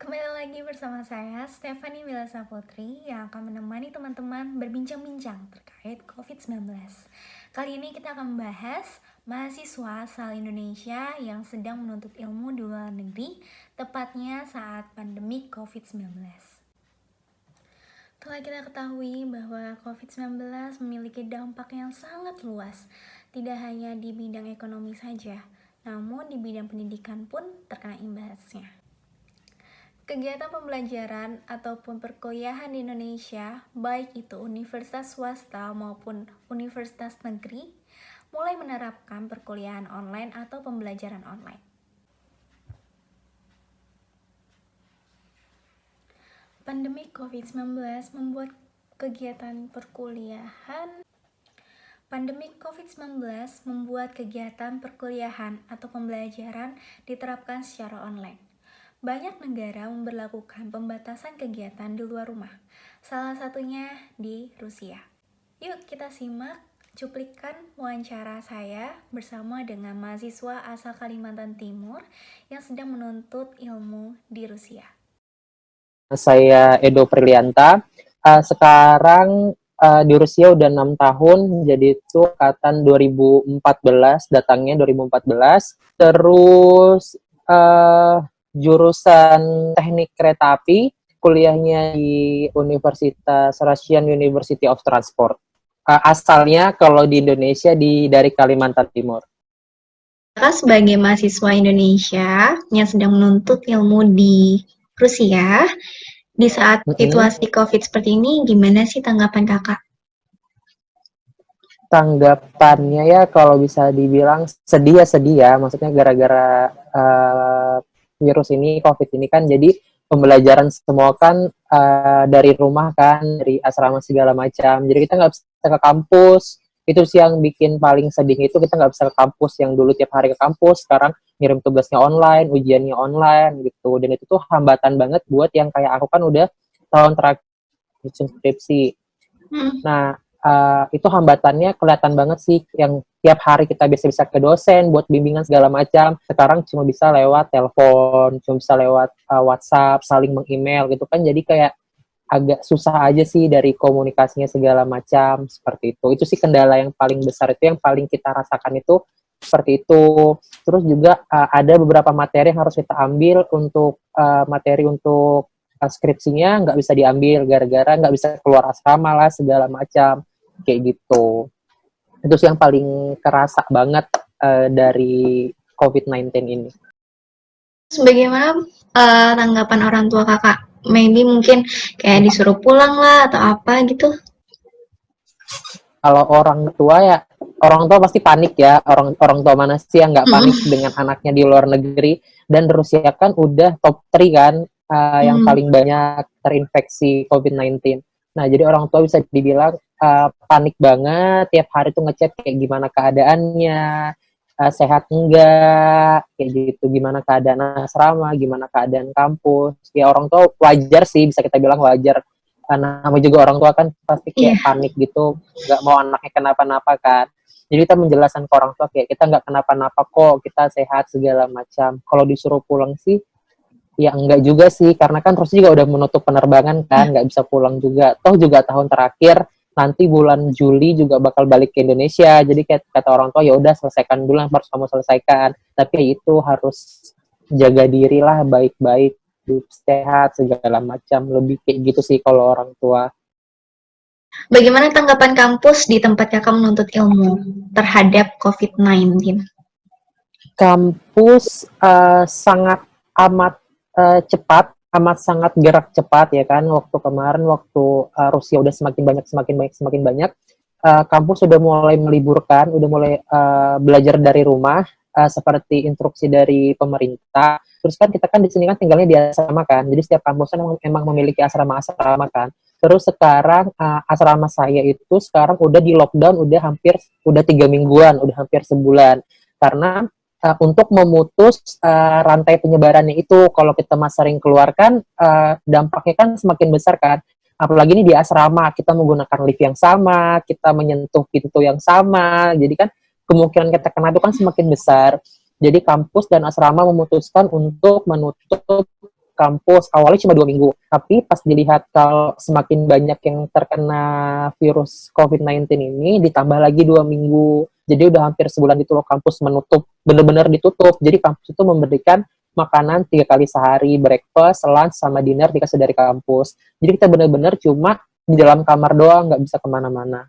Kembali lagi bersama saya, Stephanie Wilasa Putri, yang akan menemani teman-teman berbincang-bincang terkait COVID-19. Kali ini kita akan membahas mahasiswa asal Indonesia yang sedang menuntut ilmu di luar negeri, tepatnya saat pandemi COVID-19. Telah kita ketahui bahwa COVID-19 memiliki dampak yang sangat luas, tidak hanya di bidang ekonomi saja, namun di bidang pendidikan pun terkena imbasnya. Kegiatan pembelajaran ataupun perkuliahan di Indonesia, baik itu universitas swasta maupun universitas negeri, mulai menerapkan perkuliahan online atau pembelajaran online. Pandemi COVID-19 membuat kegiatan perkuliahan atau pembelajaran diterapkan secara online. Banyak negara memberlakukan pembatasan kegiatan di luar rumah, salah satunya di Rusia. Yuk kita simak cuplikan wawancara saya bersama dengan mahasiswa asal Kalimantan Timur yang sedang menuntut ilmu di Rusia. Saya Edo Prilianta. Sekarang di Rusia udah 6 tahun, jadi itu angkatan 2014, datangnya 2014. Terus jurusan teknik kereta api, kuliahnya di Universitas Russian University of Transport. Asalnya kalau di Indonesia dari Kalimantan Timur. Kakak sebagai mahasiswa Indonesia yang sedang menuntut ilmu di Rusia, di saat situasi COVID seperti ini, gimana sih tanggapan kakak? Tanggapannya ya kalau bisa dibilang sedih ya, maksudnya gara-gara virus ini, COVID ini kan jadi pembelajaran semua kan dari rumah kan, dari asrama segala macam, jadi kita nggak bisa ke kampus. Itu sih yang bikin paling sedih, itu kita nggak bisa ke kampus. Yang dulu tiap hari ke kampus, sekarang ngirim tugasnya online, ujiannya online gitu, dan itu tuh hambatan banget buat yang kayak aku kan udah tahun terakhir skripsi. Nah, itu hambatannya kelihatan banget sih, yang tiap hari kita bisa ke dosen buat bimbingan segala macam, sekarang cuma bisa lewat telepon, cuma bisa lewat WhatsApp, saling meng-email gitu kan, jadi kayak agak susah aja sih dari komunikasinya segala macam, seperti itu. Itu sih kendala yang paling besar, itu yang paling kita rasakan itu seperti itu. Terus juga ada beberapa materi yang harus kita ambil untuk materi untuk skripsinya nggak bisa diambil gara-gara nggak bisa keluar asrama lah segala macam, kayak gitu. Itu sih yang paling kerasa banget dari COVID-19 ini. Bagaimana tanggapan orang tua kakak? Maybe mungkin kayak disuruh pulang lah atau apa gitu? Kalau orang tua pasti panik ya. Orang tua mana sih yang nggak panik dengan anaknya di luar negeri? Dan Rusia kan udah top 3 kan yang paling banyak terinfeksi COVID-19. Nah, jadi orang tua bisa dibilang panik banget, tiap hari tuh ngechat kayak gimana keadaannya, sehat enggak, kayak gitu, gimana keadaan asrama, gimana keadaan kampus. Ya orang tua wajar sih, bisa kita bilang wajar. Namanya juga orang tua kan pasti kayak panik gitu, nggak mau anaknya kenapa-napa kan. Jadi kita menjelaskan ke orang tua kayak kita nggak kenapa-napa kok, kita sehat segala macam. Kalau disuruh pulang sih, ya enggak juga sih, karena kan terus juga udah menutup penerbangan kan, nggak bisa pulang juga. Toh juga tahun terakhir, nanti bulan Juli juga bakal balik ke Indonesia. Jadi kayak kata orang tua, ya udah selesaikan dulu yang harus kamu selesaikan. Tapi itu harus jaga diri lah baik-baik, sehat segala macam, lebih kayak gitu sih kalau orang tua. Bagaimana tanggapan kampus di tempat kakak menuntut ilmu terhadap COVID-19? Kampus sangat amat cepat, amat sangat gerak cepat ya kan. Waktu kemarin, waktu Rusia udah semakin banyak, kampus sudah mulai meliburkan, udah mulai belajar dari rumah, seperti instruksi dari pemerintah. Terus kan kita kan di sini kan tinggalnya di asrama kan, jadi setiap kampus kan emang memiliki asrama kan. Terus sekarang asrama saya itu sekarang udah di lockdown, udah 3 mingguan, udah hampir sebulan, karena untuk memutus rantai penyebarannya itu. Kalau kita sering keluarkan, dampaknya kan semakin besar kan. Apalagi ini di asrama, kita menggunakan lift yang sama, kita menyentuh pintu yang sama, jadi kan kemungkinan kita kena itu kan semakin besar. Jadi kampus dan asrama memutuskan untuk menutup kampus awalnya cuma 2 minggu, tapi pas dilihat kalau semakin banyak yang terkena virus COVID-19 ini, ditambah lagi 2 minggu, jadi udah hampir sebulan itu loh kampus menutup, bener-bener ditutup. Jadi kampus itu memberikan makanan 3 kali sehari, breakfast, lunch, sama dinner dikasih dari kampus. Jadi kita bener-bener cuma di dalam kamar doang, nggak bisa kemana-mana.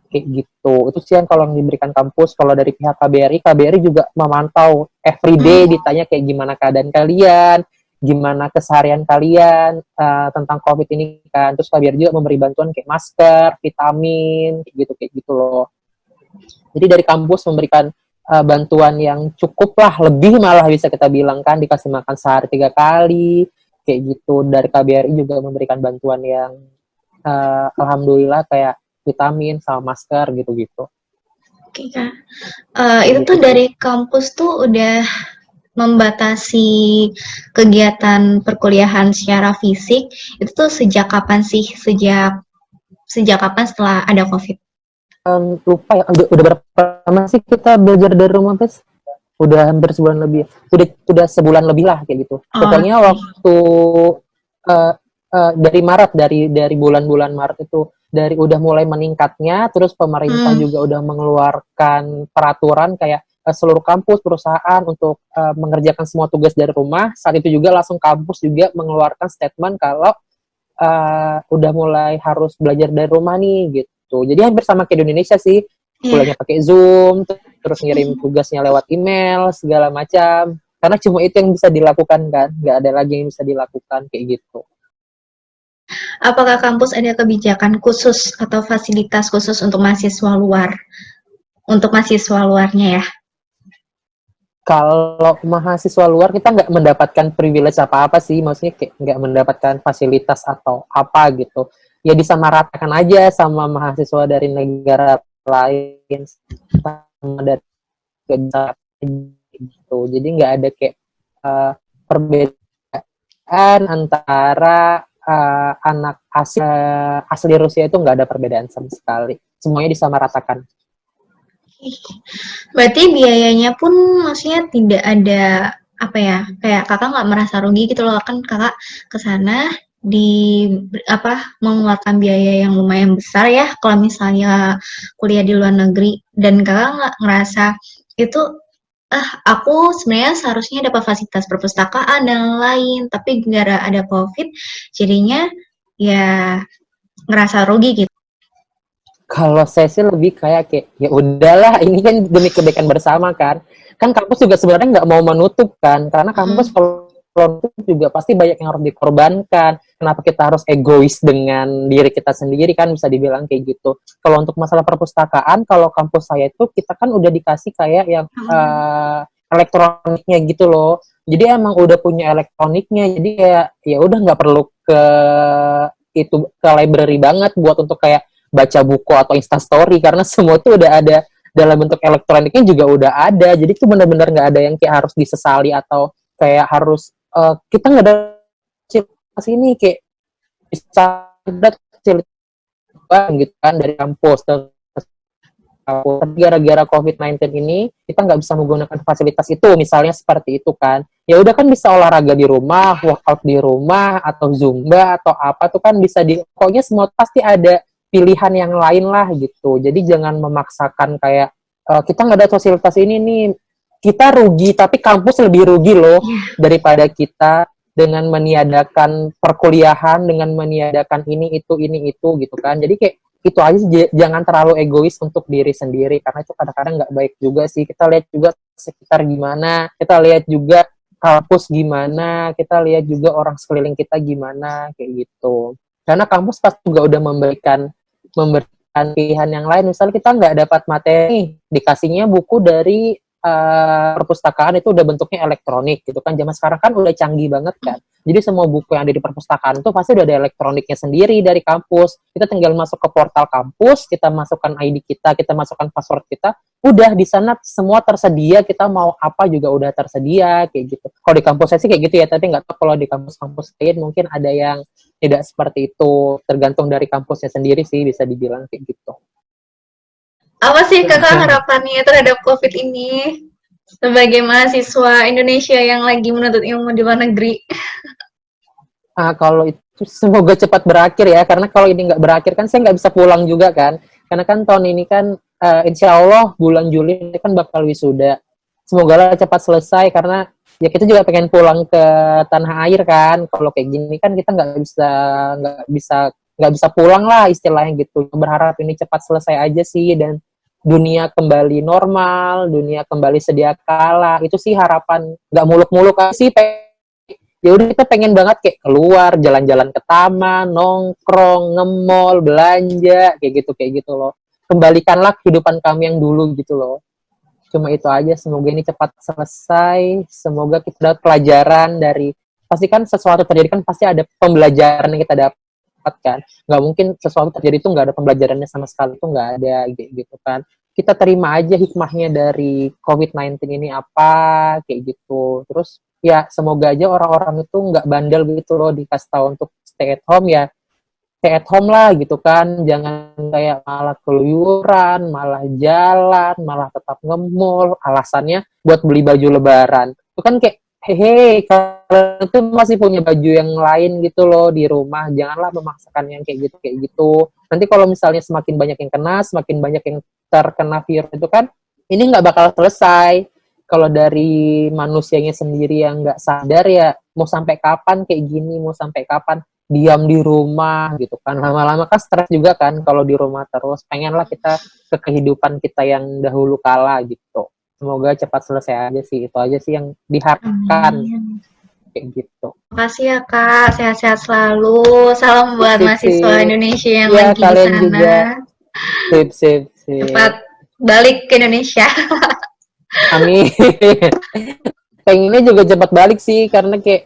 Kayak gitu. Itu sih yang kalau yang diberikan kampus. Kalau dari pihak KBRI juga memantau everyday, ditanya kayak gimana keadaan kalian, gimana keseharian kalian tentang COVID ini kan. Terus KBRI juga memberi bantuan kayak masker, vitamin, kayak gitu loh. Jadi dari kampus memberikan bantuan yang cukup lah, lebih malah bisa kita bilang kan, dikasih makan sehari 3 kali, kayak gitu. Dari KBRI juga memberikan bantuan yang alhamdulillah kayak vitamin sama masker gitu-gitu. Oke, Kak. Itu tuh dari kampus tuh udah membatasi kegiatan perkuliahan secara fisik. Itu tuh sejak kapan sih? Sejak kapan setelah ada COVID? Lupa ya, udah berapa lama sih kita belajar dari rumah, Pes? Udah hampir sebulan lebih. Udah sebulan lebih lah kayak gitu. Pokoknya waktu dari Maret, dari bulan-bulan Maret itu, dari udah mulai meningkatnya, terus pemerintah juga udah mengeluarkan peraturan kayak seluruh kampus, perusahaan untuk mengerjakan semua tugas dari rumah. Saat itu juga langsung kampus juga mengeluarkan statement kalau udah mulai harus belajar dari rumah nih gitu. Jadi hampir sama kayak di Indonesia sih, kuliahnya pakai Zoom, terus ngirim tugasnya lewat email, segala macam. Karena cuma itu yang bisa dilakukan kan, nggak ada lagi yang bisa dilakukan kayak gitu. Apakah kampus ada kebijakan khusus atau fasilitas khusus untuk mahasiswa luar? Untuk mahasiswa luarnya ya? Kalau mahasiswa luar kita nggak mendapatkan privilege apa-apa sih, maksudnya kayak nggak mendapatkan fasilitas atau apa gitu. Ya disamaratakan aja sama mahasiswa dari negara lain, sama dari gitu. Jadi nggak ada kayak perbedaan antara anak asli Rusia itu nggak ada perbedaan sama sekali. Semuanya disamaratakan. Berarti biayanya pun maksudnya tidak ada apa ya, kayak kakak nggak merasa rugi gitu loh, kan kakak kesana mengeluarkan biaya yang lumayan besar ya kalau misalnya kuliah di luar negeri, dan kakak nggak ngerasa itu aku sebenarnya seharusnya dapat fasilitas perpustakaan dan lain, tapi gara ada COVID jadinya ya ngerasa rugi gitu. Kalau saya sih lebih kayak ya udahlah, ini kan demi kebaikan bersama kan. Kan kampus juga sebenarnya nggak mau menutup kan, karena kampus kalau nutup juga pasti banyak yang harus dikorbankan. Kenapa kita harus egois dengan diri kita sendiri, kan bisa dibilang kayak gitu. Kalau untuk masalah perpustakaan, kalau kampus saya itu kita kan udah dikasih kayak yang elektroniknya gitu loh. Jadi emang udah punya elektroniknya, jadi ya udah nggak perlu ke library banget buat untuk kayak baca buku atau instastory, karena semua itu udah ada dalam bentuk elektroniknya juga udah ada. Jadi itu benar-benar nggak ada yang kayak harus disesali atau kayak harus kita nggak ada sini kayak bisa ada kecil gitu kan dari kampus. Gara-gara COVID-19 ini kita nggak bisa menggunakan fasilitas itu, misalnya seperti itu kan. Ya udah kan bisa olahraga di rumah, workout di rumah, atau zumba atau apa tuh kan bisa pokoknya semua pasti ada pilihan yang lain lah gitu. Jadi jangan memaksakan kayak kita nggak ada fasilitas ini nih, kita rugi tapi kampus lebih rugi loh daripada kita dengan meniadakan perkuliahan, dengan meniadakan ini itu gitu kan. Jadi kayak itu aja sih, jangan terlalu egois untuk diri sendiri, karena itu kadang-kadang nggak baik juga sih. Kita lihat juga sekitar gimana, kita lihat juga kampus gimana, kita lihat juga orang sekeliling kita gimana kayak gitu. Karena kampus pasti juga udah memberikan pilihan yang lain. Misalnya kita nggak dapat materi, dikasihnya buku dari perpustakaan itu udah bentuknya elektronik gitu kan. Zaman sekarang kan udah canggih banget kan. Jadi semua buku yang ada di perpustakaan itu pasti udah ada elektroniknya sendiri dari kampus. Kita tinggal masuk ke portal kampus, kita masukkan ID kita masukkan password kita, udah di sana semua tersedia, kita mau apa juga udah tersedia kayak gitu. Kalau di kampus saya sih kayak gitu ya, tapi nggak tahu kalau di kampus-kampus lain mungkin ada yang tidak seperti itu, tergantung dari kampusnya sendiri sih, bisa dibilang kayak gitu. Apa sih kakak harapannya terhadap COVID ini sebagai mahasiswa Indonesia yang lagi menuntut ilmu di luar negeri? Kalau itu semoga cepat berakhir ya, karena kalau ini nggak berakhir kan saya nggak bisa pulang juga kan. Karena kan tahun ini kan insya Allah bulan Juli ini kan bakal wisuda. Semoga lah cepat selesai karena ya kita juga pengen pulang ke tanah air kan. Kalau kayak gini kan kita nggak bisa nggak bisa pulang lah istilahnya gitu. Berharap ini cepat selesai aja sih dan dunia kembali normal, dunia kembali sedia kala. Itu sih harapan nggak muluk-muluk sih, ya udah kita pengen banget kayak keluar jalan-jalan ke taman nongkrong nge-mall belanja kayak gitu loh, kembalikanlah kehidupan kami yang dulu gitu loh. Cuma itu aja, semoga ini cepat selesai, semoga kita dapat pelajaran dari, pasti kan sesuatu terjadi kan pasti ada pembelajaran yang kita dapatkan, nggak mungkin sesuatu terjadi itu nggak ada pembelajarannya sama sekali, itu nggak ada gitu kan. Kita terima aja hikmahnya dari COVID-19 ini apa kayak gitu. Terus ya semoga aja orang-orang itu nggak bandel gitu loh, dikasih tahu untuk stay at home ya stay at home lah gitu kan, jangan kayak malah keluyuran, malah jalan, malah tetap nge-mall, alasannya buat beli baju lebaran. Itu kan kayak, hehe, kalian tuh masih punya baju yang lain gitu loh di rumah, janganlah memaksakan yang kayak gitu. Nanti kalau misalnya semakin banyak yang kena, semakin banyak yang terkena virus itu kan, ini nggak bakal selesai. Kalau dari manusianya sendiri yang nggak sadar ya, mau sampai kapan kayak gini, mau sampai kapan diam di rumah gitu kan, lama-lama kan stres juga kan kalau di rumah terus, pengenlah kita ke kehidupan kita yang dahulu kala gitu. Semoga cepat selesai aja sih, itu aja sih yang diharapkan Amin. kayak gitu. Makasih ya Kak, sehat-sehat selalu. Salam buat Sip mahasiswa sip, Indonesia yang ya lagi di kalian sana. juga. Sip. Cepat balik ke Indonesia. Amin. Pengennya juga cepat balik sih karena kayak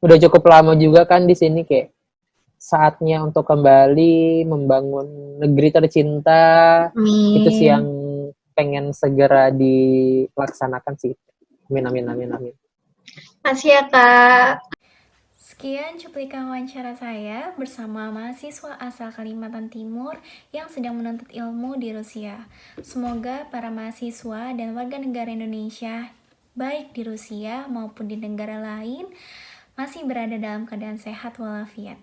udah cukup lama juga kan di sini, kayak saatnya untuk kembali membangun negeri tercinta. Itu sih yang Amin. pengen segera dilaksanakan sih. Amin. Makasih ya Kak. Sekian cuplikan wawancara saya bersama mahasiswa asal Kalimantan Timur yang sedang menuntut ilmu di Rusia. Semoga para mahasiswa dan warga negara Indonesia, baik di Rusia maupun di negara lain, masih berada dalam keadaan sehat walafiat.